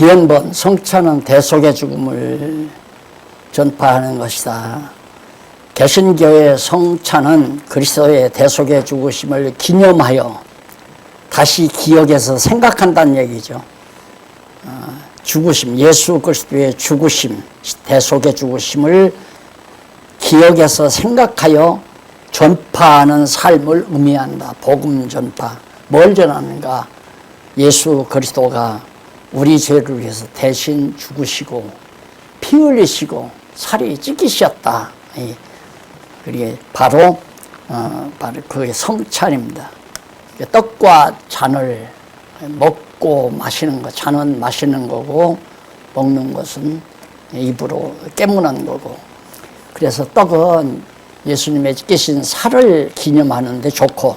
뒤헌번 성찬은 대속의 죽음을 전파하는 것이다. 개신교의 성찬은 그리스도의 대속의 죽으심을 기념하여 다시 기억해서 생각한다는 얘기죠. 죽으심, 예수 그리스도의 죽으심, 대속의 죽으심을 기억해서 생각하여 전파하는 삶을 의미한다. 복음 전파. 뭘 전하는가? 예수 그리스도가 우리 죄를 위해서 대신 죽으시고 피 흘리시고 살이 찢기셨다. 그게 바로 그게 성찬입니다. 떡과 잔을 먹고 마시는 것, 잔은 마시는 거고 먹는 것은 입으로 깨무는 거고. 그래서 떡은 예수님의 찢기신 살을 기념하는 데 좋고,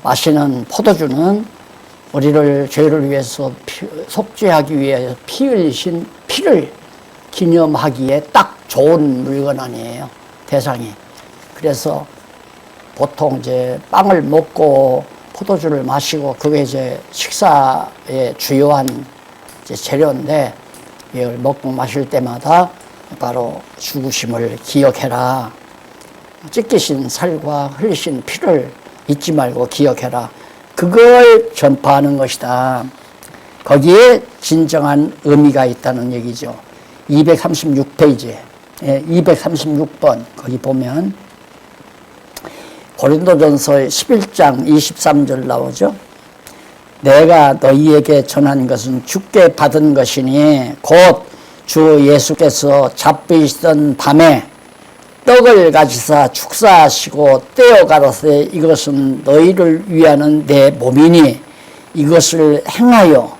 마시는 포도주는 우리를 죄를 위해서 속죄하기 위해 피 흘리신 피를 기념하기에 딱 좋은 물건 아니에요, 대상이. 그래서 보통 이제 빵을 먹고 포도주를 마시고 그게 이제 식사의 주요한 이제 재료인데, 이걸 먹고 마실 때마다 바로 죽으심을 기억해라. 찢기신 살과 흘리신 피를 잊지 말고 기억해라. 그걸 전파하는 것이다. 거기에 진정한 의미가 있다는 얘기죠. 236페이지에 236번 거기 보면 고린도전서 11장 23절 나오죠. 내가 너희에게 전한 것은 주께 받은 것이니 곧 주 예수께서 잡히시던 밤에 떡을 가지사 축사하시고 떼어 가라사대 이것은 너희를 위하는 내 몸이니 이것을 행하여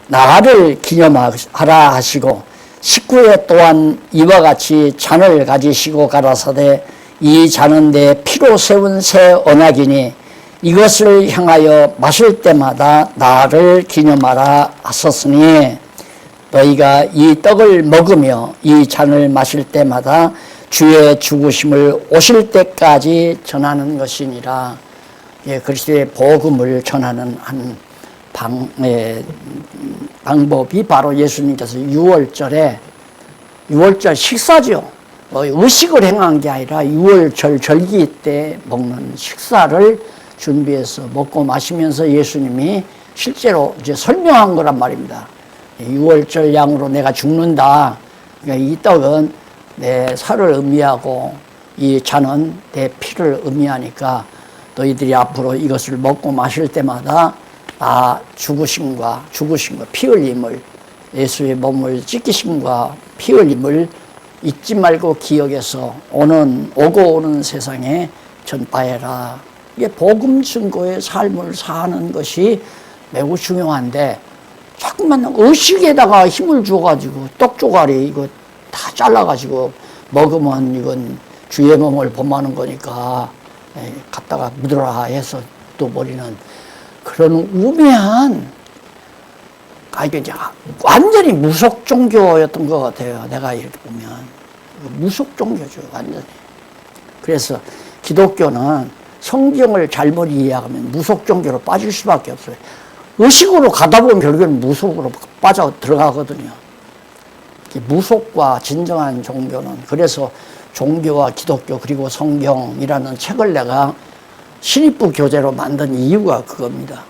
나를 기념하라 하시고 19회 또한 이와 같이 잔을 가지시고 가라사대 이 잔은 내 피로 세운 새 언약이니 이것을 향하여 마실 때마다 나를 기념하라 하셨으니 너희가 이 떡을 먹으며 이 잔을 마실 때마다 주의 죽으심을 오실 때까지 전하는 것이니라. 그리스도의 복음을 전하는 한 방법이 바로 예수님께서 6월절 식사죠. 의식을 행한 게 아니라 6월절 절기 때 먹는 식사를 준비해서 먹고 마시면서 예수님이 실제로 이제 설명한 거란 말입니다. 6월절 양으로 내가 죽는다. 그러니까 이 떡은 내 살을 의미하고 이 잔은 내 피를 의미하니까 너희들이 앞으로 이것을 먹고 마실 때마다 나 죽으심과 피 흘림을, 예수의 몸을 찢기심과 피 흘림을 잊지 말고 기억해서 오고 오는 세상에 전파해라. 이게 복음 증거의 삶을 사는 것이 매우 중요한데, 자꾸만 의식에다가 힘을 줘가지고 떡 조각이 이거 다 잘라가지고 먹으면 이건 주의 몸을 범하는 거니까 갖다가 묻어라 해서 또 버리는 그런 우매한, 이게 완전히 무속 종교였던 것 같아요. 내가 이렇게 보면 무속 종교죠, 완전히. 그래서 기독교는 성경을 잘못 이해하면 무속 종교로 빠질 수밖에 없어요. 의식으로 가다 보면 결국에는 무속으로 빠져 들어가거든요. 무속과 진정한 종교는, 그래서 종교와 기독교 그리고 성경이라는 책을 내가 신입부 교재로 만든 이유가 그겁니다.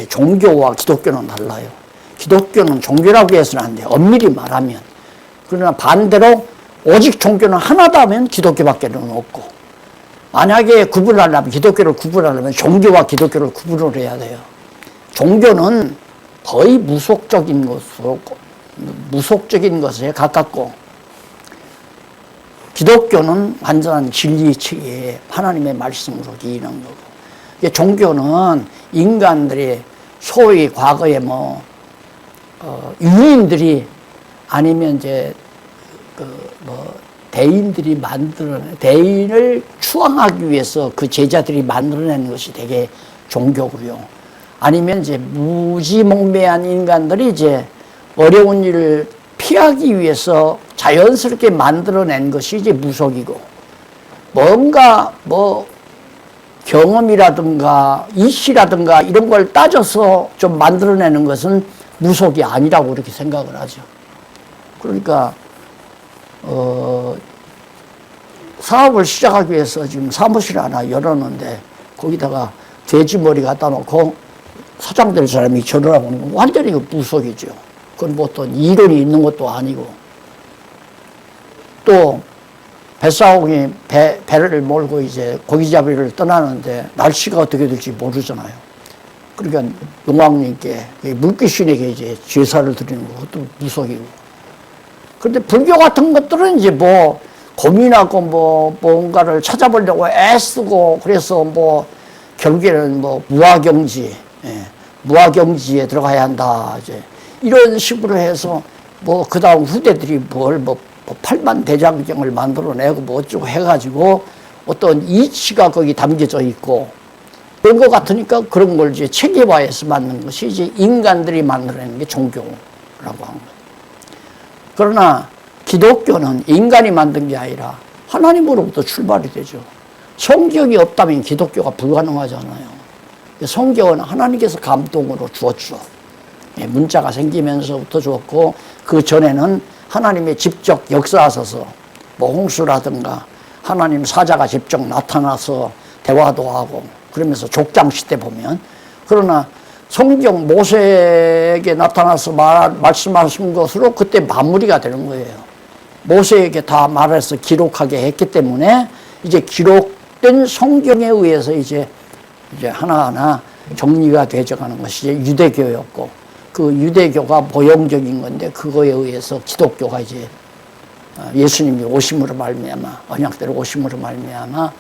종교와 기독교는 달라요. 기독교는 종교라고 해서는 안 돼요, 엄밀히 말하면. 그러나 반대로 오직 종교는 하나다 하면 기독교밖에는 없고, 만약에 구분하려면, 기독교를 구분하려면 종교와 기독교를 구분을 해야 돼요. 종교는 거의 무속적인 것에 가깝고, 기독교는 완전한 진리치에 하나님의 말씀으로 이르는 거고, 종교는 인간들이 소위 과거에 유인들이 아니면 이제 대인들이 대인을 추앙하기 위해서 그 제자들이 만들어낸 것이 되게 종교고요. 아니면 이제 무지몽매한 인간들이 이제 어려운 일을 피하기 위해서 자연스럽게 만들어낸 것이 이제 무속이고, 뭔가 경험이라든가 이시라든가 이런 걸 따져서 좀 만들어내는 것은 무속이 아니라고 그렇게 생각을 하죠. 그러니까 사업을 시작하기 위해서 지금 사무실 하나 열었는데 거기다가 돼지 머리 갖다 놓고 사장 될 사람이 절을 하고 있는 건 완전히 무속이죠. 그건 뭐 어떤 이론이 있는 것도 아니고, 또 뱃사공이 배를 몰고 이제 고기잡이를 떠나는데 날씨가 어떻게 될지 모르잖아요. 그러니까 용왕님께, 물귀신에게 이제 제사를 드리는 것도 무속이고. 그런데 불교 같은 것들은 이제 뭐 고민하고 뭐 뭔가를 찾아보려고 애쓰고, 그래서 뭐 결국에는 뭐 무아경지, 무아경지에 들어가야 한다, 이제 이런 식으로 해서 뭐 그 다음 후대들이 뭐 팔만대장경을 만들어내고 뭐 어쩌고 해가지고 어떤 이치가 거기 담겨져 있고 그런 것 같으니까 그런 걸 이제 체계화해서 만든 것이 이제 인간들이 만들어내는 게 종교라고 하는 거예요. 그러나 기독교는 인간이 만든 게 아니라 하나님으로부터 출발이 되죠. 성경이 없다면 기독교가 불가능하잖아요. 성경은 하나님께서 감동으로 주었죠. 문자가 생기면서부터 주었고, 그 전에는 하나님의 직접 역사하셔서 뭐 홍수라든가 하나님 사자가 직접 나타나서 대화도 하고 그러면서 족장시대 보면, 그러나 성경 모세에게 나타나서 말씀하신 것으로 그때 마무리가 되는 거예요. 모세에게 다 말해서 기록하게 했기 때문에 이제 기록된 성경에 의해서 이제 하나하나 정리가 되어가는 것이 이제 유대교였고, 그 유대교가 모형적인 건데 그거에 의해서 기독교가 이제 예수님이 오심으로 말미암아, 언약대로 오심으로 말미암아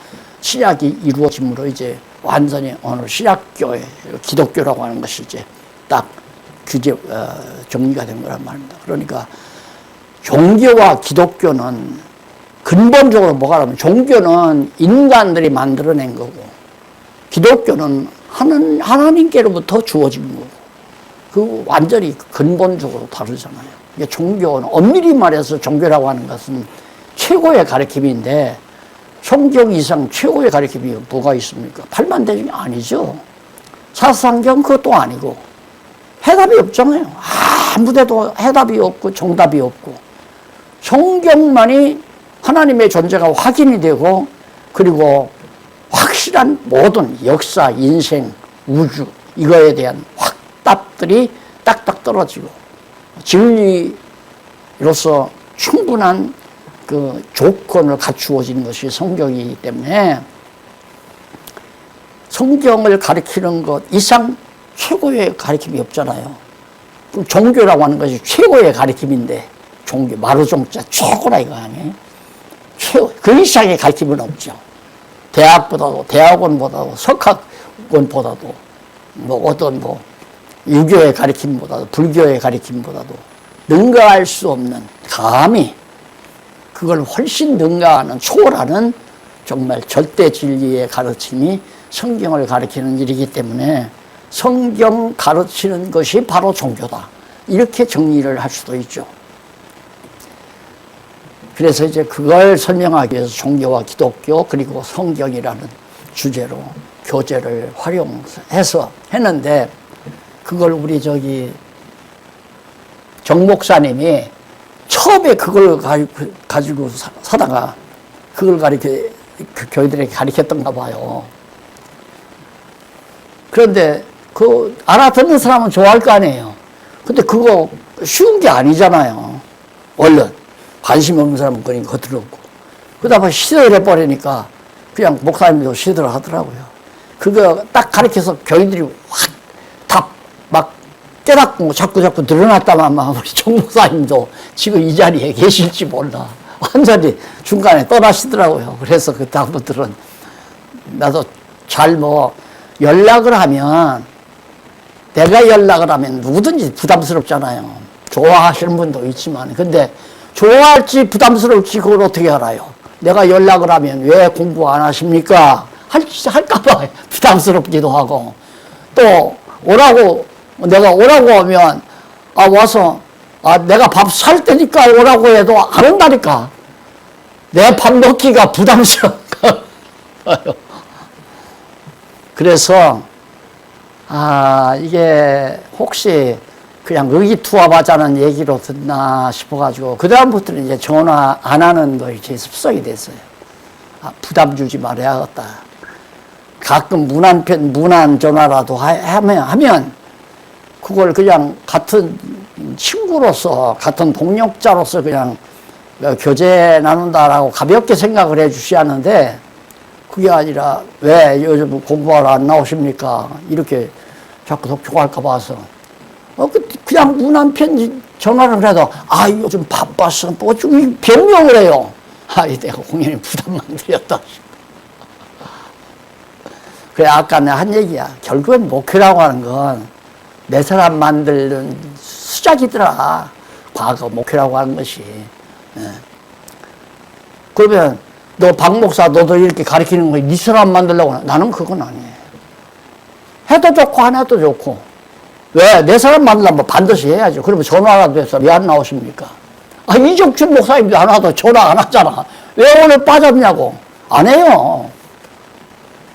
신약이 이루어짐으로 이제 완전히 오늘 신약교회, 기독교라고 하는 것이 이제 딱 정리가 된 거란 말입니다. 그러니까 종교와 기독교는 근본적으로 뭐가 하면, 종교는 인간들이 만들어낸 거고 기독교는 하나님께로부터 주어진 거고, 그 완전히 근본적으로 다르잖아요. 종교는 엄밀히 말해서 종교라고 하는 것은 최고의 가르침인데 성경 이상 최고의 가르침이 뭐가 있습니까? 팔만대중이 아니죠. 사상경 그것도 아니고 해답이 없잖아요. 아무 데도 해답이 없고 정답이 없고 성경만이 하나님의 존재가 확인이 되고, 그리고 확실한 모든 역사, 인생, 우주 이거에 대한 확답들이 딱딱 떨어지고 진리로서 충분한 그 조건을 갖추어진 것이 성경이기 때문에 성경을 가리키는 것 이상 최고의 가르침이 없잖아요. 그럼 종교라고 하는 것이 최고의 가르침인데, 종교, 마루종자 최고라 이거 아니에요? 최고, 그 이상의 가르침은 없죠. 대학보다도, 대학원보다도, 석학원보다도, 뭐 어떤 뭐 유교의 가르침보다도, 불교의 가르침보다도 능가할 수 없는, 감히 그걸 훨씬 능가하는, 초월하는 정말 절대 진리의 가르침이 성경을 가르치는 일이기 때문에 성경 가르치는 것이 바로 종교다, 이렇게 정리를 할 수도 있죠. 그래서 이제 그걸 설명하기 위해서 종교와 기독교 그리고 성경이라는 주제로 교재를 활용해서 했는데, 그걸 우리 정 목사님이 처음에 그걸 가지고 사다가 그걸 그 교회들에게 가르쳤던가 봐요. 그런데 그 알아듣는 사람은 좋아할 거 아니에요. 근데 그거 쉬운 게 아니잖아요. 얼른 관심 없는 사람은 그냥 거들었고, 그러다가 시도를 해버리니까 그냥 목사님도 시도를 하더라고요. 그거 딱 가르쳐서 교인들이 확 다 막 깨닫고 자꾸 늘어났다만 우리 정 목사님도 지금 이 자리에 계실지 몰라. 완전히 중간에 떠나시더라고요. 그래서 그 다음부터는 나도 잘 연락을 하면, 내가 연락을 하면 누구든지 부담스럽잖아요. 좋아하시는 분도 있지만, 근데 좋아할지 부담스러울지 그걸 어떻게 알아요? 내가 연락을 하면 왜 공부 안 하십니까? 할까봐 부담스럽기도 하고, 또 내가 오라고 하면 와서 내가 밥 살 테니까 오라고 해도 안 온다니까. 내 밥 먹기가 부담스러워. 그래서 이게 혹시 그냥 의기투합하자는 얘기로 듣나 싶어가지고 그다음부터는 이제 전화 안 하는 거 이제 습성이 됐어요. 아, 부담 주지 말아야겠다. 가끔 무난 전화라도 하면 그걸 그냥 같은 친구로서 같은 동력자로서 그냥 교제 나눈다라고 가볍게 생각을 해 주셔야 하는데 그게 아니라 왜 요즘 공부하러 안 나오십니까? 이렇게 자꾸 독촉할까 봐서 그냥 무난 편지 전화를 해도 아 요즘 바빠서 뭐 좀 변명을 해요. 아 내가 공연히 부담만 드렸다. 그래 아까 내가 한 얘기야. 결국엔 목회라고 하는 건 내 사람 만드는 수작이더라. 과거 목회라고 하는 것이. 예. 그러면 너 박 목사 너도 이렇게 가르치는 거 네 사람 만들려고 하나? 나는 그건 아니에요. 해도 좋고 안 해도 좋고. 왜? 내 사람 만들려면 반드시 해야죠. 그러면 전화라도 해서 왜 안 나오십니까? 아 이정춘 목사님도 안 와도 전화 안 하잖아. 왜 오늘 빠졌냐고. 안 해요.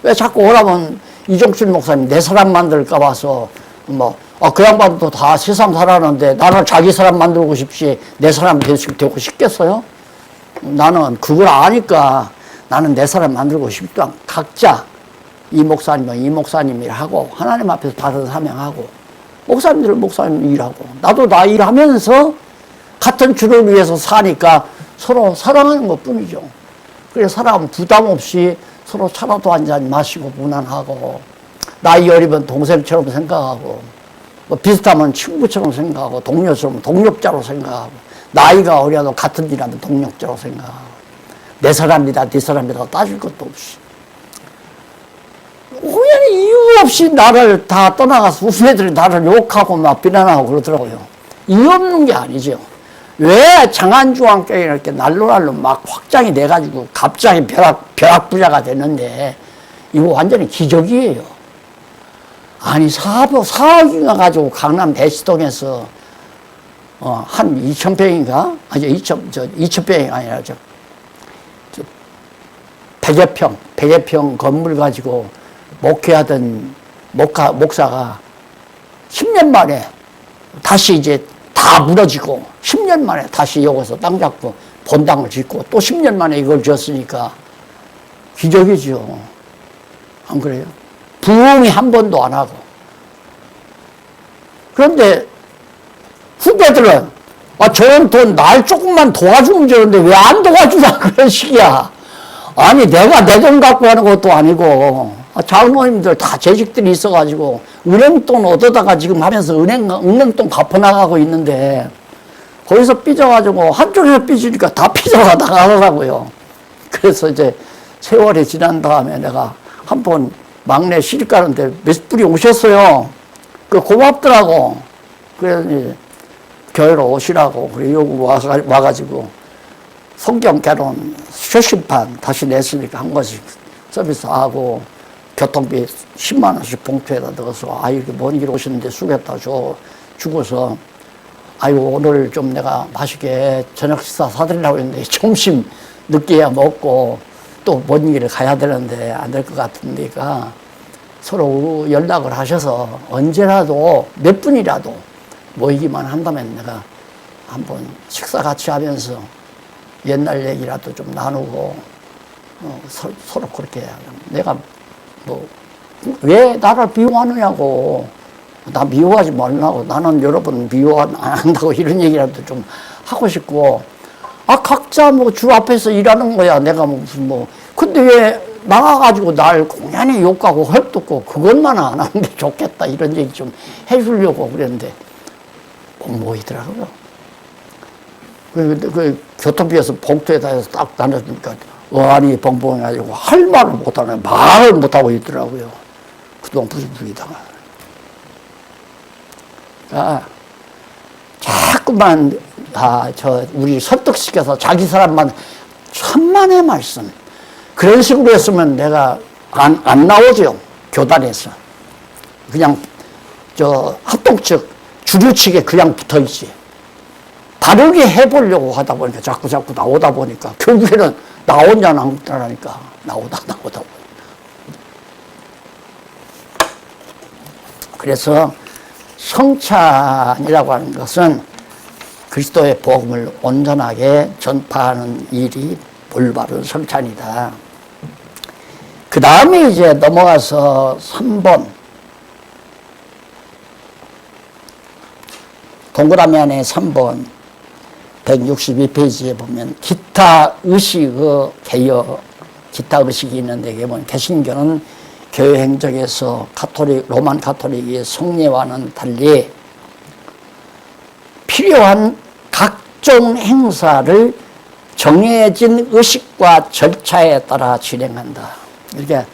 왜 자꾸 오라면 이정춘 목사님 내 사람 만들까 봐서 그 양반도 다 세상 살았는데 나는 자기 사람 만들고 싶지 내 사람 되고 싶겠어요? 나는 그걸 아니까 나는 내 사람 만들고 싶다. 각자 이 목사님은 이 목사님 일하고 하나님 앞에서 다른 사명하고 목사님들은 목사님 일하고 나도 나 일하면서 같은 주를 위해서 사니까 서로 사랑하는 것 뿐이죠. 그래서 사람 부담 없이 서로 차라도 한잔 마시고 무난하고 나이 어리면 동생처럼 생각하고 비슷하면 친구처럼 생각하고 동료처럼 동력자로 생각하고 나이가 어려도 같은 일하면 동력자로 생각하고 내 사람이다 네 사람이다 따질 것도 없이 우연히 이유 없이 나를 다 떠나가서 후배들이 나를 욕하고 막 비난하고 그러더라고요. 이유 없는 게 아니죠. 왜 장안중앙교회 이렇게 날로날로 막 확장이 돼가지고 갑자기 벼락부자가 됐는데 이거 완전히 기적이에요. 아니 사억인가 가지고 강남 대치동에서 한 2,000평인가? 아니 2,000평이 아니라 100여 평 건물 가지고 목회하던 목사가 10년 만에 다시 이제 다 무너지고 10년 만에 다시 여기서 땅 잡고 본당을 짓고 또 10년 만에 이걸 지었으니까 기적이죠. 안 그래요? 부흥이 한 번도 안 하고. 그런데 후배들은 저런 돈 날 조금만 도와주면 되는데 왜 안 도와주나 그런 식이야. 아니 내가 내 돈 갖고 하는 것도 아니고 장모님들 다 재직들이 있어가지고 은행돈 얻어다가 지금 하면서 은행돈 갚아나가고 있는데 거기서 삐져가지고 한쪽에서 삐지니까 다 삐져가 나가더라고요. 그래서 이제 세월이 지난 다음에 내가 한 번 막내 시집 가는데 몇 분이 오셨어요. 고맙더라고. 그래서 이제 교회로 오시라고. 그래, 여기 와가지고 성경 개론 표심판 다시 냈으니까 한 번씩 서비스하고 교통비 10만원씩 봉투에다 넣어서 이렇게 먼 길 오시는데 수겠다 주고서 오늘 좀 내가 맛있게 저녁 식사 사드리려고 했는데 점심 늦게야 먹고 또 먼 길을 가야 되는데 안 될 것 같으니까 서로 연락을 하셔서 언제라도 몇 분이라도 모이기만 한다면 내가 한번 식사 같이 하면서 옛날 얘기라도 좀 나누고 서로 그렇게 해야 내가 왜 나를 미워하느냐고. 나 미워하지 말라고. 나는 여러분 미워 안 한다고 이런 얘기라도 좀 하고 싶고 각자 주 앞에서 일하는 거야. 내가 무슨 근데 왜 나가가지고 날 공연히 욕하고 헐뜯고 그것만 안 하는데 좋겠다 이런 얘기 좀 해주려고 그랬는데 못 모이더라고요. 그 교통비에서 봉투에다 해서 딱 나눠주니까 어안이 벙벙해가지고 할 말을 못하네. 말을 못하고 있더라고요. 그동안 부리다가. 자꾸만 우리 설득시켜서 자기 사람만 천만의 말씀. 그런 식으로 했으면 내가 안 나오죠. 교단에서. 그냥 합동 측 주류 측에 그냥 붙어있지. 다르게 해보려고 하다 보니까 자꾸 나오다 보니까 결국에는 나오냐 나오니까 나오다. 그래서 성찬이라고 하는 것은 그리스도의 복음을 온전하게 전파하는 일이 올바른 성찬이다. 그 다음에 이제 넘어가서 3번. 동그라미 안에 3번 162페이지에 보면 기타 의식의 개혁, 기타 의식이 있는데 이게 뭐냐, 개신교는 교회 행적에서 로만 가톨릭의 성례와는 달리 필요한 각종 행사를 정해진 의식과 절차에 따라 진행한다. 이렇게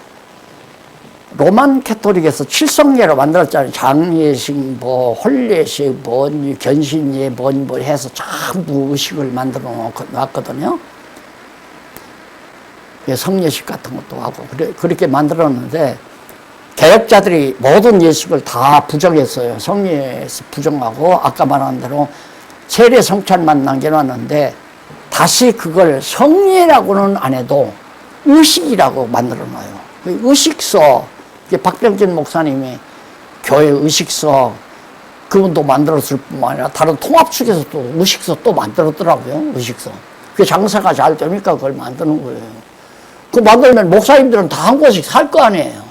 로만 가톨릭에서 칠성례로 만들었잖아요. 장례식, 혼례식, 견신예, 해서 전부 의식을 만들어 놨거든요. 성례식 같은 것도 하고 그렇게 만들었는데 개혁자들이 모든 예식을 다 부정했어요. 성례에서 부정하고 아까 말한 대로 세례 성찬만 남겨놨는데 다시 그걸 성례라고는 안 해도 의식이라고 만들어놔요. 의식서, 박병진 목사님이 교회 의식서 그분도 만들었을 뿐만 아니라 다른 통합 측에서 또 의식서 또 만들었더라고요. 의식서. 그게 장사가 잘 되니까 그걸 만드는 거예요. 그 만들면 목사님들은 다 한 곳씩 살 거 아니에요.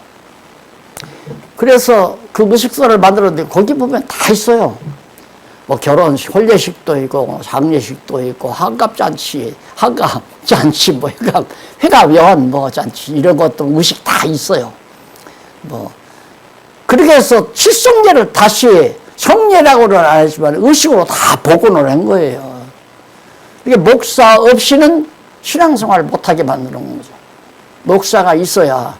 그래서 그 의식서를 만들었는데 거기 보면 다 있어요. 결혼식, 혼례식도 있고, 장례식도 있고, 환갑잔치, 회갑, 잔치, 이런 것도 의식 다 있어요. 그렇게 해서 칠성례를 다시 성례라고는 안 했지만 의식으로 다 복원을 한 거예요. 이게 목사 없이는 신앙생활을 못하게 만드는 거죠. 목사가 있어야,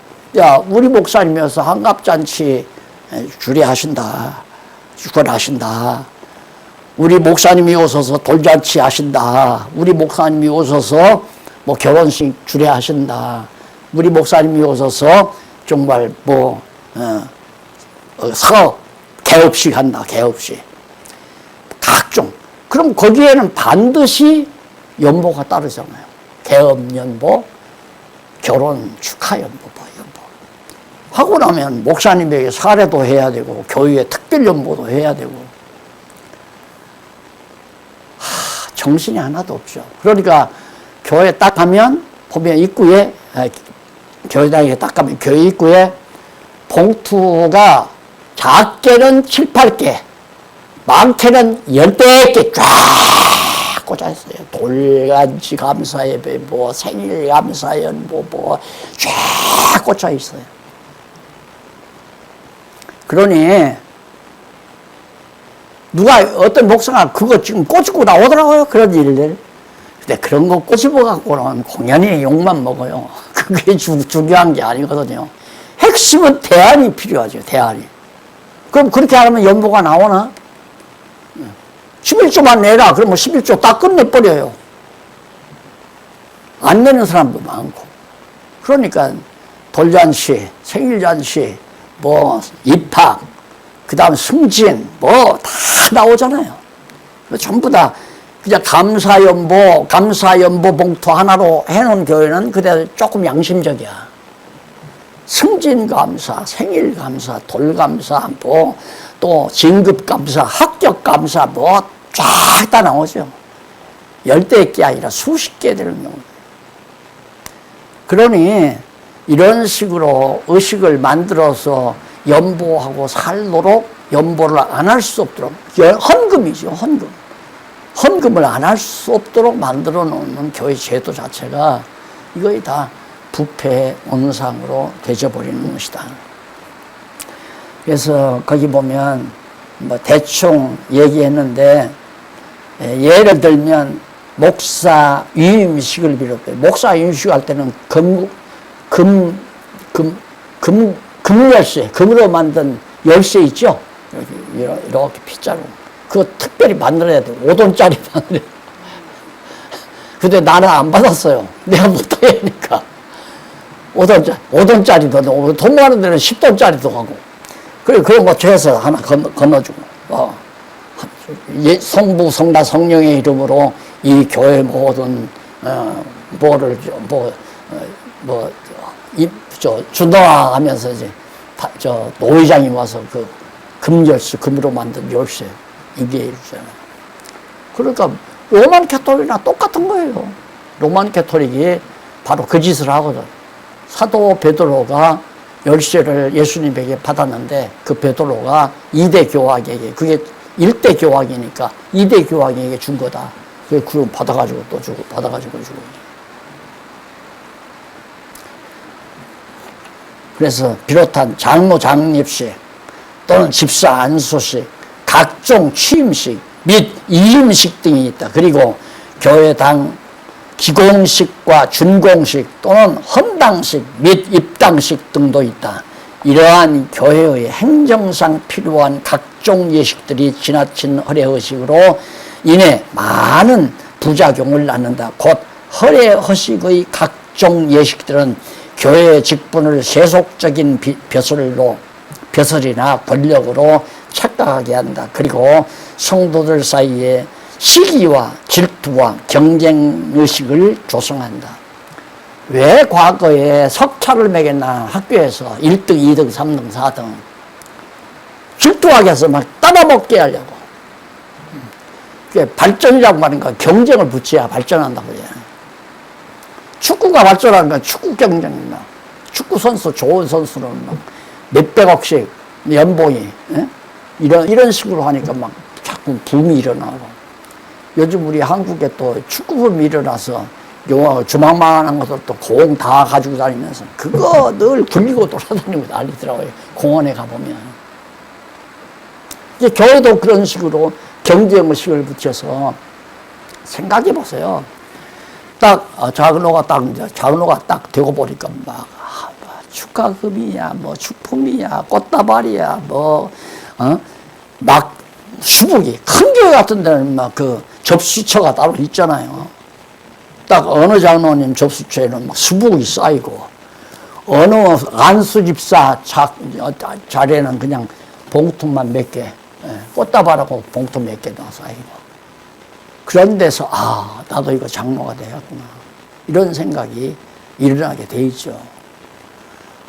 우리 목사님이어서 환갑잔치 주례하신다. 주례하신다. 우리 목사님이 오셔서 돌잔치 하신다. 우리 목사님이 오셔서 결혼식 주례하신다. 우리 목사님이 오셔서 정말 개업식 한다. 개업식. 각종. 그럼 거기에는 반드시 연보가 따르잖아요. 개업연보, 결혼 축하연보, 하고 나면 목사님에게 사례도 해야 되고 교회에 특별연보도 해야 되고 정신이 하나도 없죠. 그러니까 교회 딱 가면 보면 입구에 교회당에 딱 가면 교회 입구에 봉투가 작게는 7, 8개 많게는 10개 쫙 꽂아 있어요. 돌잔치 감사예배, 생일 감사연보, 쫙 꽂아 있어요. 그러니 어떤 목사가 그거 지금 꼬집고 나오더라고요. 그런 일들. 근데 그런 거 꼬집어 갖고는 공연히 욕만 먹어요. 그게 중요한 게 아니거든요. 핵심은 대안이 필요하죠. 대안이. 그럼 그렇게 하면 연보가 나오나? 11조만 내라. 그러면 11조 딱 끝내버려요. 안 내는 사람도 많고. 그러니까 돌잔치, 생일잔치, 입학, 그 다음 승진, 다 나오잖아요. 전부 다 그냥 감사연보 봉투 하나로 해놓은 교회는 그대로 조금 양심적이야. 승진 감사, 생일 감사, 돌 감사, 또 진급 감사, 합격 감사, 쫙 다 나오죠. 10개 아니라 수십 개 되는 경우. 그러니 이런 식으로 의식을 만들어서 연보하고 살도록 연보를 안 할 수 없도록, 헌금이죠, 헌금. 헌금을 안 할 수 없도록 만들어 놓는 교회 제도 자체가 이거의 다 부패의 온상으로 되져버리는 것이다. 그래서 거기 보면 대충 얘기했는데, 예를 들면 목사 위임식을 비롯해 목사 위임식 할 때는 금열쇠, 금으로 만든 열쇠 있죠? 이렇게 핏자루. 그거 특별히 만들어야 돼. 5돈짜리 만들어야 돼. 근데 나는 안 받았어요. 내가 못하니까. 5돈짜리도, 돈 많은 데는 10돈짜리도 하고. 그래, 그런 거 죄서 하나 건너주고. 성부, 성자, 성령의 이름으로 이 교회 모든, 준동화 하면서 이제, 노회장이 와서 금열쇠, 금으로 만든 열쇠. 이게 열쇠는. 그러니까 로만 캐톨릭이랑 똑같은 거예요. 로만 캐톨릭이 바로 그 짓을 하거든. 사도 베드로가 열쇠를 예수님에게 받았는데 그 베드로가 2대 교황에게, 그게 1대 교황이니까 2대 교황에게 준 거다. 그걸 받아가지고 또 주고, 받아가지고 주고. 그래서 비롯한 장로 장립식 또는 집사 안수식, 각종 취임식 및 이임식 등이 있다. 그리고 교회당 기공식과 준공식 또는 헌당식 및 입당식 등도 있다. 이러한 교회의 행정상 필요한 각종 예식들이 지나친 허례허식으로 인해 많은 부작용을 낳는다. 곧 허례허식의 각종 예식들은 교회의 직분을 세속적인 벼슬이나 권력으로 착각하게 한다. 그리고 성도들 사이에 시기와 질투와 경쟁의식을 조성한다. 왜 과거에 석차를 매겼나 학교에서 1등, 2등, 3등, 4등 질투하게 해서 막 따라먹게 하려고. 그게 발전이라고 말하는 건 경쟁을 붙여야 발전한다고 해요. 축구가 발전하는 건 축구 경쟁이 막 축구 선수, 좋은 선수는 막 몇백억씩 연봉이 이런 식으로 하니까 막 자꾸 붐이 일어나고. 요즘 우리 한국에 또 축구붐이 일어나서 주먹만한 것을 또 공 다 가지고 다니면서 그거 늘 굴리고 돌아다니고 난리더라고요. 공원에 가보면. 이제 교회도 그런 식으로 경쟁의식을 붙여서 생각해 보세요. 딱 장로가 딱 되고 보니까 막 축하금이야, 뭐 축품이야, 꽃다발이야, 막 수북이 큰 교회 같은 데는 막 그 접수처가 따로 있잖아요. 딱 어느 장로님 접수처에는 막 수북이 쌓이고 어느 안수집사 자리에는 그냥 봉투만 몇 개, 꽃다발하고 봉투 몇 개 더 쌓이고. 그런 데서 나도 이거 장로가 되었구나 이런 생각이 일어나게 돼 있죠.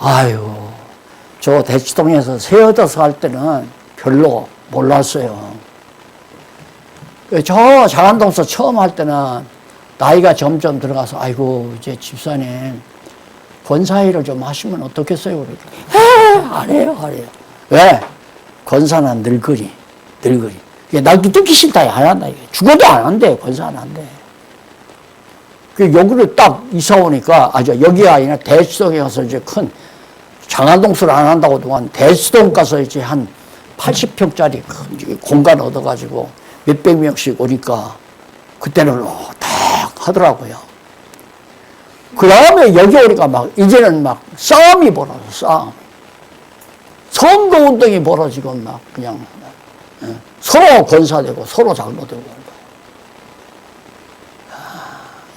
아유, 저 대치동에서 새 얻어서 할 때는 별로 몰랐어요. 저 장안동서 처음 할 때는 나이가 점점 들어가서 아이고 이제 집사님 권사일을 좀 하시면 어떻겠어요? 안 해요. 왜? 권사는 늙으리. 나도 듣기 싫다. 안 한다. 죽어도 안 한대. 권사 안 한대. 여기를 딱 이사 오니까 여기가 아니라 대치동에 가서 이제 큰 장안동서를 안 한다고 동안 대치동 가서 이제 한 80평짜리 큰 공간 얻어가지고 몇백 명씩 오니까 그때는 딱 하더라고요. 그 다음에 여기 오니까 이제는 싸움이 벌어져, 싸움. 선거운동이 벌어지고 그냥 서로 권사되고 서로 장로되고.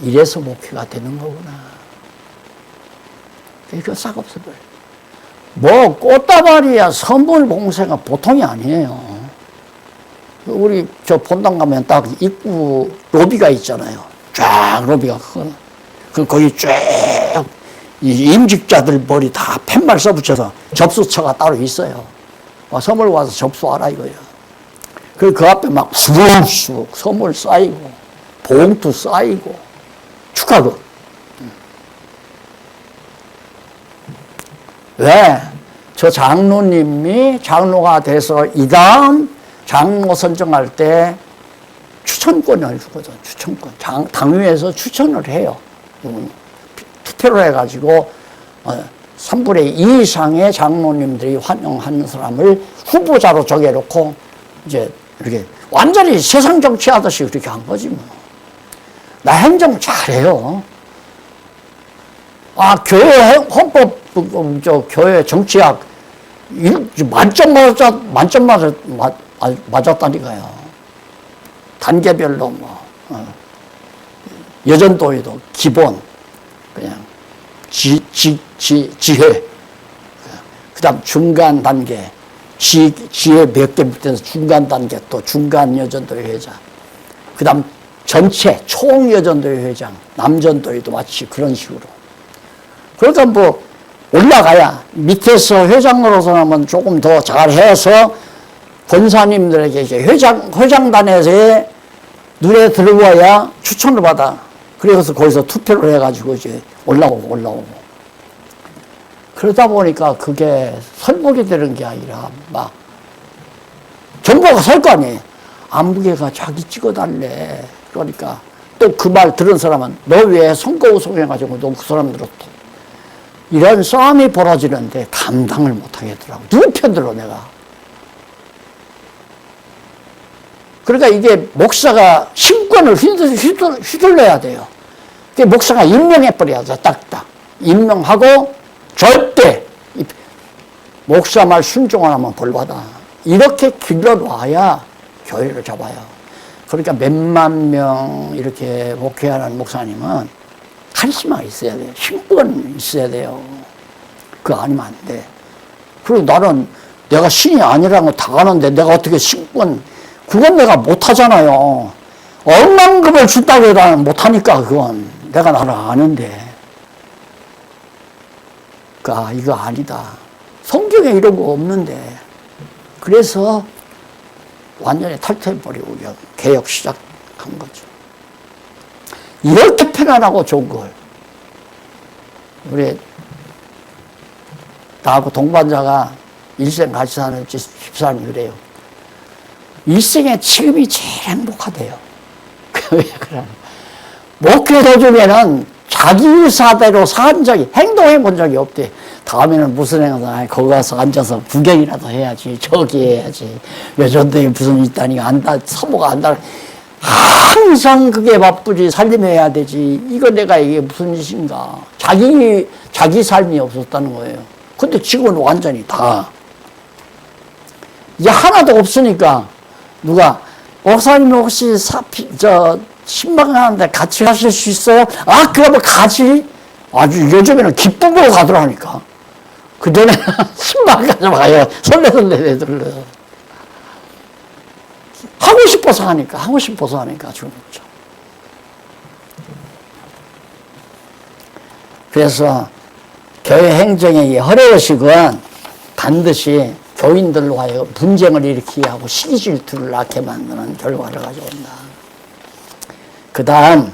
이래서 목회가 되는 거구나. 그거 싹 없어버려. 꽃다발이야 선물 봉쇄가 보통이 아니에요. 우리 저 본당 가면 딱 입구 로비가 있잖아요. 쫙 로비가 거기 쫙 임직자들 머리 다 팻말 써붙여서 접수처가 따로 있어요. 선물 와서 접수하라 이거예요. 그 앞에 쑥쑥 선물 쌓이고 봉투 쌓이고 축하금. 왜? 저 장로님이 장로가 돼서 이 다음 장로 선정할 때 추천권을 주거든. 추천권. 당위에서 추천을 해요. 투표를 해가지고 3분의 2 이상의 장로님들이 환영하는 사람을 후보자로 정해놓고 이제 이렇게 완전히 세상 정치하듯이 그렇게 한 거지 뭐. 나 행정 잘해요. 교회 헌법, 교회 정치학 만점 맞았다니까요. 단계별로 여전도에도 기본 그냥 지혜, 그 다음 중간 단계 지혜 몇 개 밑에서 중간 단계 또 중간 여전도회 회장, 그 다음 전체 총 여전도회 회장, 남전도회도 마치 그런 식으로. 그러니까 올라가야 밑에서 회장으로서 하면 조금 더 잘해서 권사님들에게 이제 회장단에서의 눈에 들어와야 추천을 받아. 그래서 거기서 투표를 해가지고 이제 올라오고. 그러다 보니까 그게 설복이 되는 게 아니라 막 정보가 설 거 아니에요. 안부계가 자기 찍어달래. 그러니까 또 그 말 들은 사람은 너 왜 선거 우승해가지고 너 그 사람들은 또 이런 싸움이 벌어지는데 감당을 못하겠더라고. 누구 편 들어 내가. 그러니까 이게 목사가 신권을 휘둘러야 돼요. 목사가 임명해버려야 돼. 딱딱. 임명하고 절대 목사 말 순종 안 하면 벌받아. 이렇게 길러놔야 교회를 잡아요. 그러니까 몇만 명 이렇게 목회하는 목사님은 카리스마가 있어야 돼요. 신권 있어야 돼요. 그거 아니면 안 돼. 그리고 나는 내가 신이 아니라는 거 다 아는데 내가 어떻게 신권, 그건 내가 못하잖아요. 억만금을 준다고 해도 나는 못하니까 그건. 내가 나를 아는데. 그러니까 이거 아니다. 성경에 이런 거 없는데. 그래서 완전히 탈퇴해버리고 개혁 시작한 거죠. 이렇게 편안하고 좋은 걸. 우리 나하고 동반자가 일생 같이 사는 집사람이 그래요. 일생에 지금이 제일 행복하대요. 왜 그러나? 목회 도중에는 자기 의사대로 산 적이, 행동해 본 적이 없대. 다음에는 무슨 행사, 거기 가서 앉아서 구경이라도 해야지, 저기 해야지. 여전도에 무슨 있다니, 안다, 사모가 안다. 항상 그게 바쁘지, 살림해야 되지. 이거 내가 이게 무슨 짓인가. 자기 삶이 없었다는 거예요. 근데 지금은 완전히 다. 이제 하나도 없으니까, 누가, 목사님 혹시 신방 하는데 같이 하실 수 있어요? 아, 그러면 같이? 아주 요즘에는 기쁨으로 가더라니까. 그전에는 신방 가지 마요. 설레설레. 하고 싶어서 하니까 죽었죠. 그래서 교회 행정의 이 허례의식은 반드시 교인들로 하여금 분쟁을 일으키게 하고 시기 질투를 낳게 만드는 결과를 가져온다. 그 다음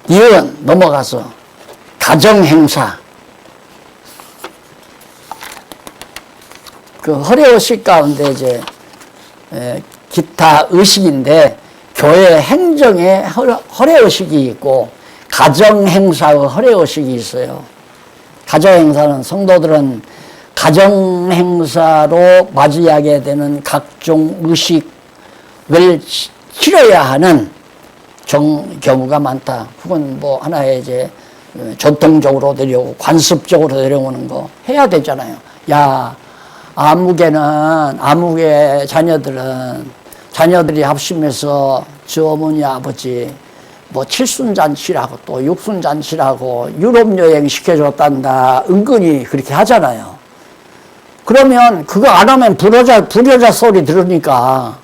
이은 넘어가서 가정행사. 그 허례의식 가운데 이제 기타 의식인데 교회 행정에 허례의식이 있고 가정행사의 허례의식이 있어요. 가정행사는 성도들은 가정행사로 맞이하게 되는 각종 의식을 치러야 하는 경우가 많다. 그건 뭐 하나의 이제 전통적으로 내려오고 관습적으로 내려오는 거 해야 되잖아요. 야, 아무개 자녀들이 합심해서 저 어머니 아버지 뭐 칠순잔치라고 또 육순잔치라고 유럽 여행 시켜줬단다. 은근히 그렇게 하잖아요. 그러면 그거 안 하면 불효자 소리 들으니까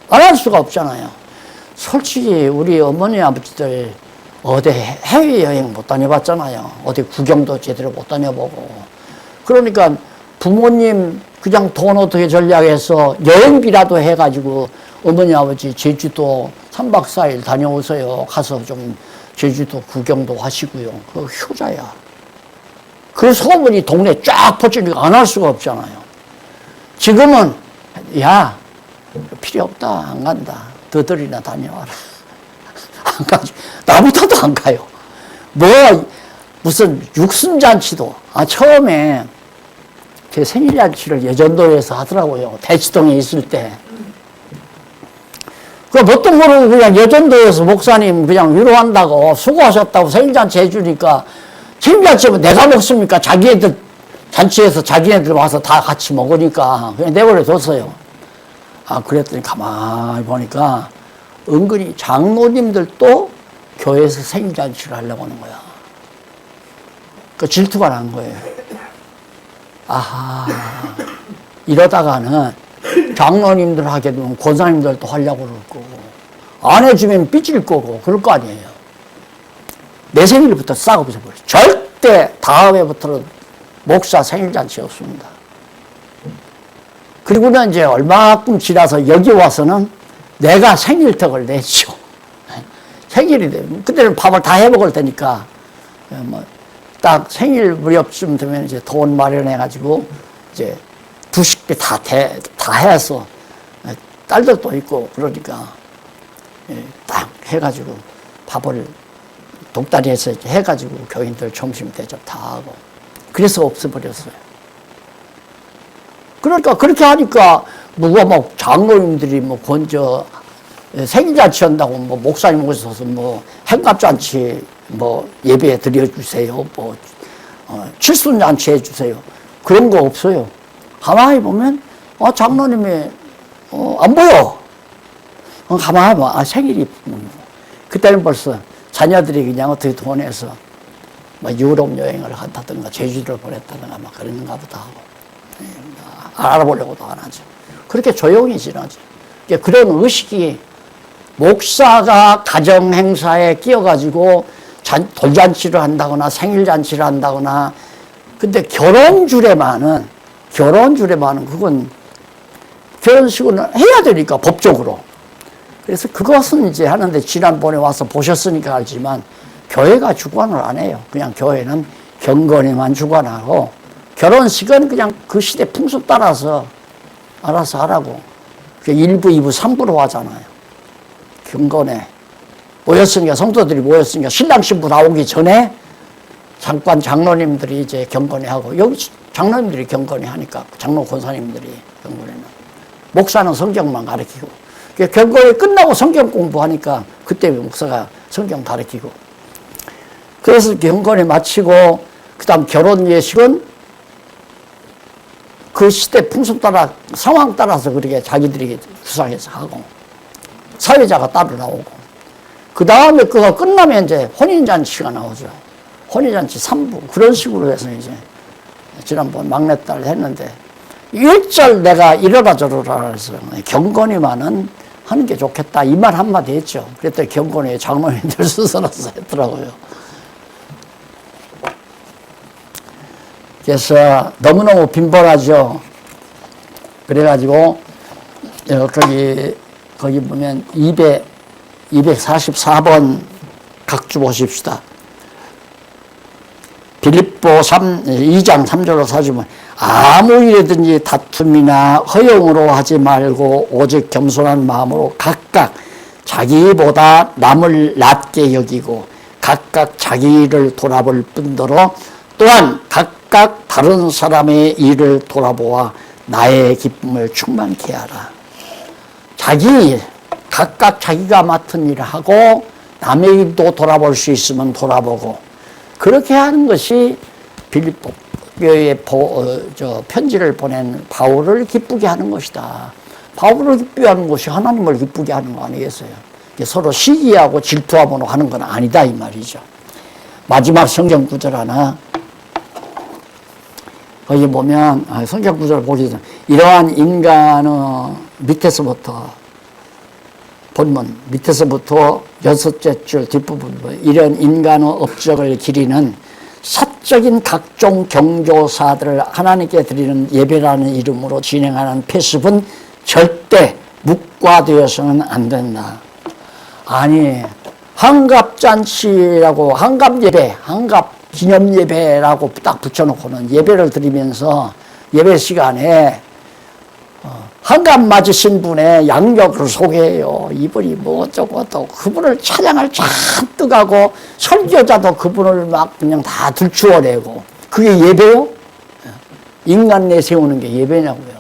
안 할 수가 없잖아요. 솔직히 우리 어머니 아버지들 어디 해외여행 못 다녀봤잖아요. 어디 구경도 제대로 못 다녀보고. 그러니까 부모님 그냥 돈 어떻게 전략해서 여행비라도 해가지고 어머니 아버지 제주도 3박 4일 다녀오세요. 가서 좀 제주도 구경도 하시고요. 그거 효자야. 그 소문이 동네에 쫙 퍼지니까 안 할 수가 없잖아요. 지금은 야 필요 없다. 안 간다. 너들이나 다녀와라. 안 가죠. 나보다도 안 가요. 무슨 육순잔치도. 처음에 제 생일잔치를 예전도에서 하더라고요. 대치동에 있을 때. 그 뭣도 모르고 그냥 예전도에서 목사님 그냥 위로한다고 수고하셨다고 생일잔치 해주니까 생일잔치면 내가 먹습니까? 자기애들 잔치에서 자기네들 와서 다 같이 먹으니까 그냥 내버려 뒀어요. 그랬더니 가만히 보니까 은근히 장로님들도 교회에서 생일잔치를 하려고 하는 거야. 그 질투가 난 거예요. 아하, 이러다가는 장로님들 하게 되면 권사님들도 하려고 그럴 거고, 안 해주면 삐질 거고, 그럴 거 아니에요. 내 생일부터 싹 없애버려. 절대 다음해부터는 목사 생일잔치 없습니다. 그리고는 이제 얼마큼 지나서 여기 와서는 내가 생일턱을 냈죠. 생일이 되면, 그때는 밥을 다 해 먹을 테니까, 딱 생일 무렵쯤 되면 이제 돈 마련해가지고, 이제 두식비 다 해서, 딸들도 있고, 그러니까, 딱 해가지고, 밥을 독다리에서 해가지고, 교인들 점심 대접 다 하고, 그래서 없애버렸어요. 그러니까, 그렇게 하니까, 누가 막 장로님들이 생일잔치 한다고 목사님 오셔서 행갑잔치 예배 드려주세요. 칠순잔치 해주세요. 그런 거 없어요. 가만히 보면, 장로님이, 안 보여. 가만히 봐. 생일이. 그때는 벌써 자녀들이 그냥 어떻게 돈에서 유럽 여행을 간다든가 제주도를 보냈다든가 그런가 보다 하고. 알아보려고도 안 하죠. 그렇게 조용히 지나죠. 그런 의식이 목사가 가정 행사에 끼어가지고 돌잔치를 한다거나 생일잔치를 한다거나, 근데 결혼주례만은 그건 결혼식은 해야 되니까 법적으로. 그래서 그것은 이제 하는데, 지난번에 와서 보셨으니까 알지만 교회가 주관을 안 해요. 그냥 교회는 경건에만 주관하고, 결혼식은 그냥 그 시대 풍습 따라서 알아서 하라고. 1부, 2부, 3부로 하잖아요. 경건에 모였으니까, 성도들이 모였으니까 신랑 신부 나오기 전에 잠깐 장로님들이 이제 경건에 하고, 여기 장로님들이 경건에 하니까, 장로 권사님들이 경건에는, 목사는 성경만 가르치고, 경건이 끝나고 성경 공부하니까 그때 목사가 성경 가르치고, 그래서 경건에 마치고 그 다음 결혼 예식은 그 시대 풍습 따라, 상황 따라서 그렇게 자기들이 구상해서 하고, 사회자가 따로 나오고, 그 다음에 그거 끝나면 이제 혼인잔치가 나오죠. 혼인잔치 3부. 그런 식으로 해서 이제, 지난번 막내딸 했는데, 일절 내가 이러라 저러라 해서 경건이만은 하는 게 좋겠다. 이 말 한마디 했죠. 그랬더니 경건에 장로님들 수선해서 했더라고요. 그래서 너무너무 빈번하죠. 그래가지고, 거기 보면 244번 각주 보십시다. 빌립보 2장 3절로 4주면, 아무 일이든지 다툼이나 허용으로 하지 말고 오직 겸손한 마음으로 각각 자기보다 남을 낮게 여기고 각각 자기 일을 돌아볼 뿐더러 또한 각각 다른 사람의 일을 돌아보아 나의 기쁨을 충만케 하라. 자기 일, 각각 자기가 맡은 일을 하고 남의 일도 돌아볼 수 있으면 돌아보고, 그렇게 하는 것이 빌립보 교회에 편지를 보낸 바울을 기쁘게 하는 것이다. 바울을 기쁘게 하는 것이 하나님을 기쁘게 하는 거 아니겠어요? 서로 시기하고 질투하고 하는 건 아니다 이 말이죠. 마지막 성경 구절 하나, 거기 보면 성경 구절을 보기 전에, 이러한 인간은 밑에서부터, 본문 밑에서부터 6째 줄 뒷부분, 이런 인간의 업적을 기리는 사적인 각종 경조사들을 하나님께 드리는 예배라는 이름으로 진행하는 폐습은 절대 묵과되어서는 안 된다. 아니, 환갑잔치라고, 환갑예배, 환갑기념예배라고 딱 붙여놓고는 예배를 드리면서 예배 시간에 환갑 맞으신 분의 양력을 소개해요. 이분이 뭐 어쩌고 또 그분을 찬양을 잔뜩 하고, 설교자도 그분을 막 그냥 다 들추어내고, 그게 예배요? 인간 내세우는 게 예배냐고요.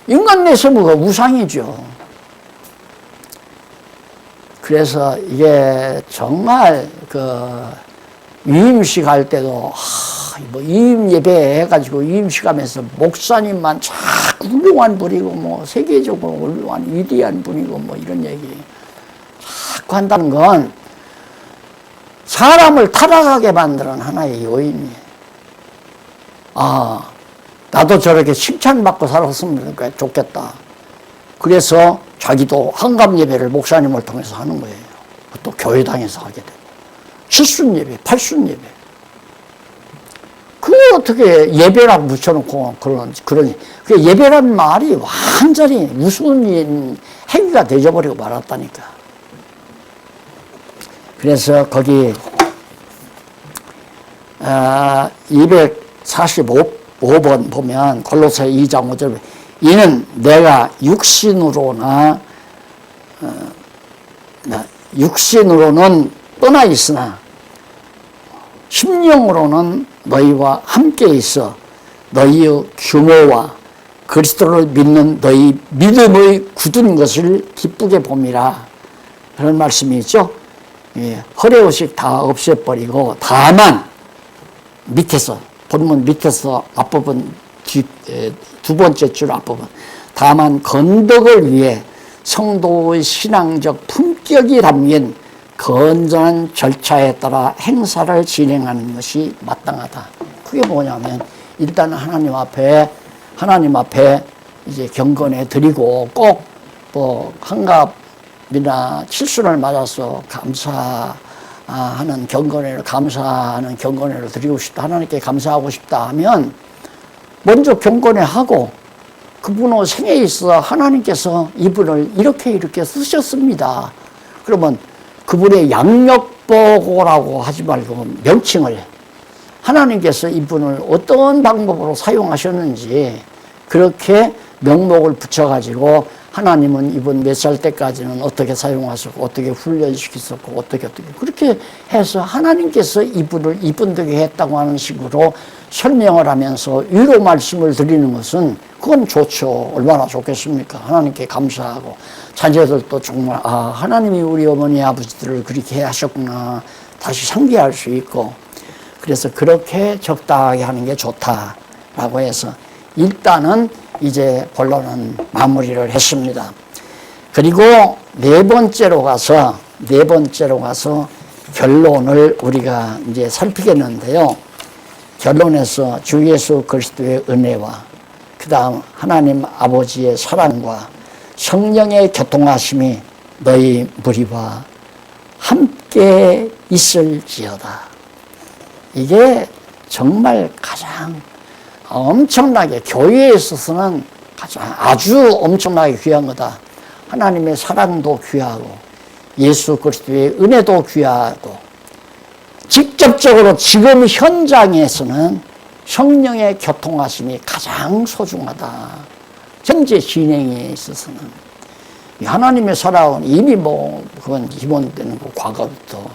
인간 내세우는 거 우상이죠. 그래서 이게 정말 유임식 할 때도 유임 예배 해가지고 유임식 하면서 목사님만 자꾸 훌륭한 분이고 세계적으로 훌륭한 위대한 분이고 이런 얘기 자꾸 한다는 건 사람을 타락하게 만드는 하나의 요인이에요. 나도 저렇게 칭찬받고 살았으면 좋겠다. 그래서 자기도 환갑 예배를 목사님을 통해서 하는 거예요. 또 교회당에서 하게 되고, 칠순 예배, 팔순 예배. 그 어떻게 예배라고 붙여놓고 그러니. 그 예배라는 말이 완전히 우스운 행위가 되어버리고 말았다니까. 그래서 거기 245번 보면 골로새 2장 5절 이는 내가 육신으로는 떠나 있으나 심령으로는 너희와 함께 있어 너희의 규모와 그리스도를 믿는 너희 믿음의 굳은 것을 기쁘게 봄이라. 그런 말씀이 있죠. 예, 허례의식 다 없애버리고 다만 밑에서 본문 밑에서 앞부분 두 번째 줄 앞부분 다만 건덕을 위해 성도의 신앙적 품격이 담긴 건전한 절차에 따라 행사를 진행하는 것이 마땅하다. 그게 뭐냐면 일단 하나님 앞에 이제 경건해 드리고 꼭 뭐 환갑이나 칠순을 맞아서 감사하는 경건회를 드리고 싶다. 하나님께 감사하고 싶다 하면 먼저 경건회 하고 그분의 생에 있어 하나님께서 이분을 이렇게 쓰셨습니다. 그러면 그분의 양력보고라고 하지 말고 명칭을 하나님께서 이분을 어떤 방법으로 사용하셨는지 그렇게 명목을 붙여가지고 하나님은 이분 몇 살 때까지는 어떻게 사용하셨고 어떻게 훈련시켰었고 어떻게 그렇게 해서 하나님께서 이분을 이분 되게 했다고 하는 식으로 설명을 하면서 위로 말씀을 드리는 것은 그건 좋죠. 얼마나 좋겠습니까? 하나님께 감사하고 자녀들도 정말 하나님이 우리 어머니 아버지들을 그렇게 하셨구나 다시 상기할 수 있고 그래서 그렇게 적당하게 하는 게 좋다라고 해서 일단은 이제 본론은 마무리를 했습니다. 그리고 네 번째로 가서 결론을 우리가 이제 살피겠는데요. 결론에서 주 예수 그리스도의 은혜와 그 다음 하나님 아버지의 사랑과 성령의 교통하심이 너희 무리와 함께 있을지어다. 이게 정말 가장 엄청나게 교회에 있어서는 아주 엄청나게 귀한 거다. 하나님의 사랑도 귀하고 예수 그리스도의 은혜도 귀하고 직접적으로 지금 현장에서는 성령의 교통하심이 가장 소중하다. 현재 진행에 있어서는 하나님의 사랑은 이미 그건 기본되는 거 과거부터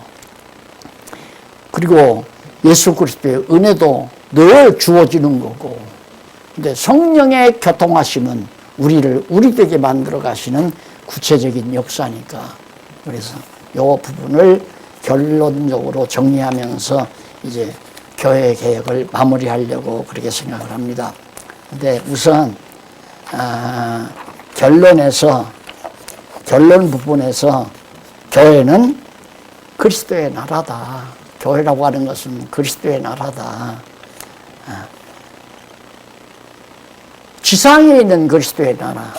그리고 예수 그리스도의 은혜도 늘 주어지는 거고 근데 성령의 교통하심은 우리를 우리되게 만들어 가시는 구체적인 역사니까 그래서 이 부분을 결론적으로 정리하면서 이제 교회 개혁을 마무리하려고 그렇게 생각을 합니다. 근데 우선 결론 부분에서 교회는 그리스도의 나라다. 교회라고 하는 것은 그리스도의 나라다. 지상에 있는 그리스도의 나라.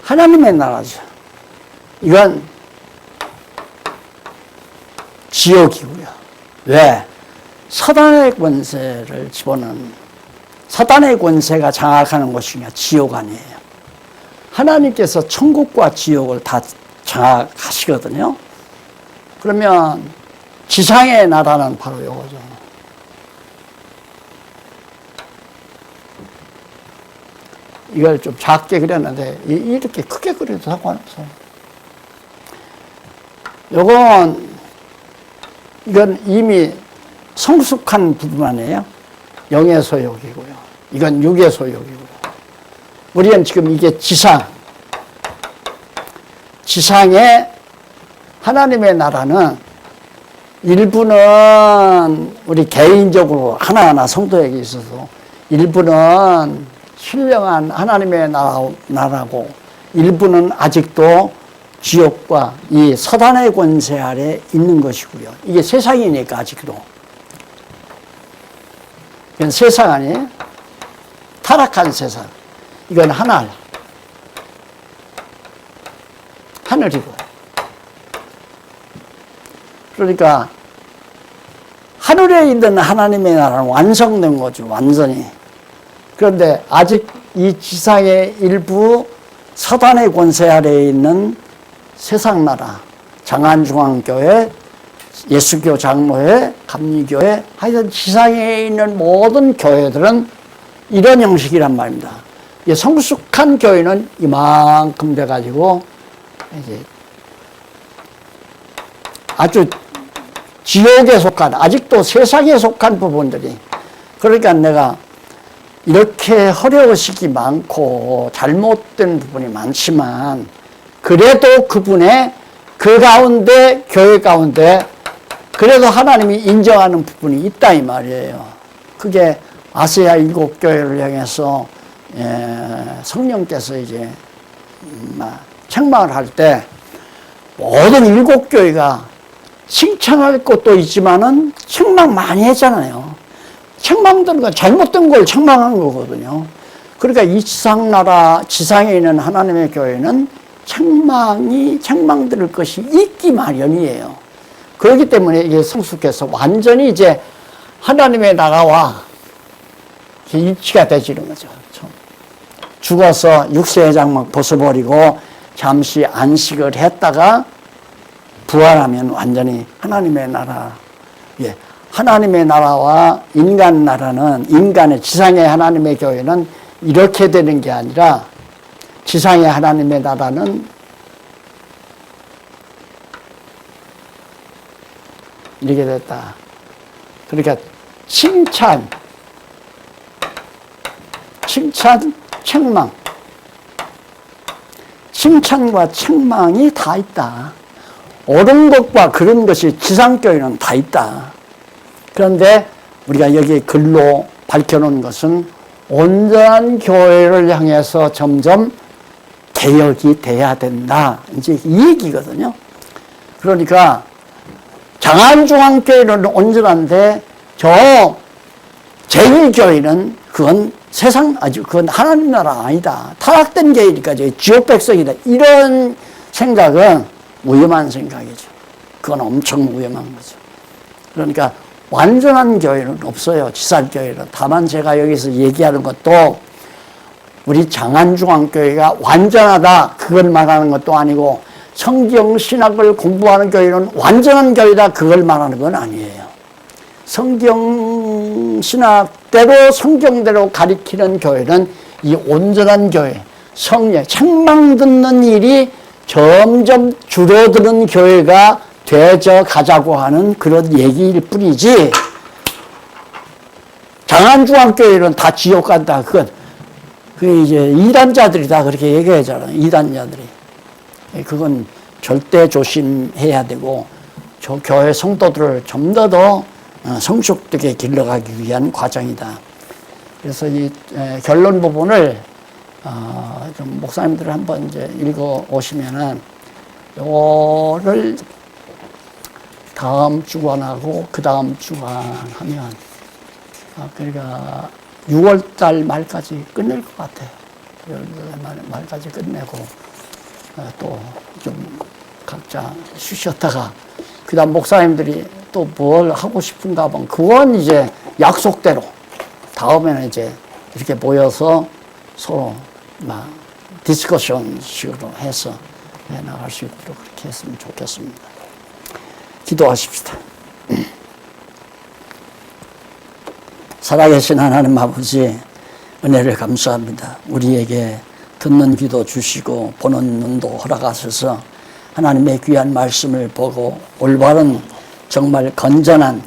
하나님의 나라죠. 이건 지옥이고요. 왜? 사단의 권세를 집어넣는 사단의 권세가 장악하는 곳이냐? 지옥 아니에요. 하나님께서 천국과 지옥을 다 장악하시거든요. 그러면 지상의 나라는 바로 이거죠. 이걸 좀 작게 그렸는데 이렇게 크게 그려도 상관없어요. 이건 이미 성숙한 부분 아니에요. 영의 소욕이고요. 이건 육의 소욕이고요. 우리는 지금 이게 지상의 하나님의 나라는 일부는 우리 개인적으로 하나하나 성도에게 있어서 일부는 신령한 하나님의 나라고 일부는 아직도 지옥과 이 사단의 권세 아래 있는 것이고요. 이게 세상이니까 아직도. 이건 세상 아니에요? 타락한 세상. 이건 하늘이고. 그러니까 하늘에 있는 하나님의 나라는 완성된 거죠. 완전히. 그런데 아직 이 지상의 일부 사단의 권세 아래에 있는 세상 나라, 장안중앙교회, 예수교 장로회, 감리교회, 하여튼 지상에 있는 모든 교회들은 이런 형식이란 말입니다. 성숙한 교회는 이만큼 돼가지고 이제 아주 지옥에 속한, 아직도 세상에 속한 부분들이, 그러니까 내가 이렇게 허례의식이 많고 잘못된 부분이 많지만 그래도 그분의 그 가운데, 교회 가운데 그래도 하나님이 인정하는 부분이 있다 이 말이에요. 그게 아시아 7교회를 향해서 성령께서 이제 책망을 할 때 모든 7교회가 칭찬할 것도 있지만은 책망 많이 했잖아요. 책망된 건 잘못된 걸 책망한 거거든요. 그러니까 이 지상에 있는 하나님의 교회는 책망 들을 것이 있기 마련이에요. 그렇기 때문에 이게 성숙해서 완전히 이제 하나님의 나라와 일치가 되지는 거죠. 죽어서 육체의 장막 벗어버리고 잠시 안식을 했다가 부활하면 완전히 하나님의 나라. 예. 하나님의 나라와 인간 나라는, 인간의 지상의 하나님의 교회는 이렇게 되는 게 아니라 지상의 하나님의 나라는 이렇게 됐다. 그러니까 칭찬, 책망. 칭찬과 책망이 다 있다. 옳은 것과 그런 것이 지상교회는 다 있다. 그런데 우리가 여기 글로 밝혀놓은 것은 온전한 교회를 향해서 점점 개혁이 돼야 된다. 이제 이 얘기거든요. 그러니까 장안중앙교회는 온전한데 저 제1교회는 그건 그건 하나님 나라 아니다. 타락된 교회니까 지옥 백성이다. 이런 생각은 위험한 생각이죠. 그건 엄청 위험한 거죠. 그러니까 완전한 교회는 없어요. 지살교회는. 다만 제가 여기서 얘기하는 것도 우리 장안중앙교회가 완전하다 그걸 말하는 것도 아니고 성경 신학을 공부하는 교회는 완전한 교회다 그걸 말하는 건 아니에요. 성경 신학대로 성경대로 가리키는 교회는 이 온전한 교회, 책망 듣는 일이 점점 줄어드는 교회가 되져 가자고 하는 그런 얘기일 뿐이지, 장안중앙교회는 다 지옥 간다. 그게 이제 이단자들이 다 그렇게 얘기하잖아요. 이단자들이. 그건 절대 조심해야 되고, 저 교회 성도들을 좀 더 성숙되게 길러가기 위한 과정이다. 그래서 이 결론 부분을 좀 목사님들 한번 이제 읽어 오시면은 요거를 다음 주간하고 그 다음 주간 하면 그러니까 6월달 말까지 끝낼 것 같아요. 6월달 말까지 끝내고 또 좀 각자 쉬셨다가 그 다음 목사님들이 또 뭘 하고 싶은가 하면 그건 이제 약속대로 다음에는 이제 이렇게 모여서 서로 막 디스커션 식으로 해서 나갈 수 있도록 그렇게 했으면 좋겠습니다. 기도하십시다. 살아계신 하나님 아버지, 은혜를 감사합니다. 우리에게 듣는 귀도 주시고 보는 눈도 허락하셔서 하나님의 귀한 말씀을 보고 올바른 정말 건전한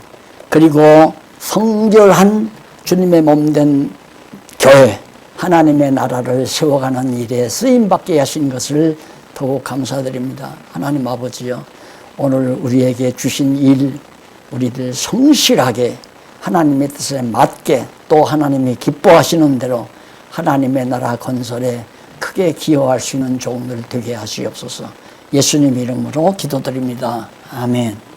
그리고 성결한 주님의 몸된 교회 하나님의 나라를 세워가는 일에 쓰임받게 하신 것을 더욱 감사드립니다. 하나님 아버지여, 오늘 우리에게 주신 일 우리들 성실하게 하나님의 뜻에 맞게 또 하나님이 기뻐하시는 대로 하나님의 나라 건설에 크게 기여할 수 있는 종들 되게 하시옵소서. 예수님 이름으로 기도드립니다. 아멘.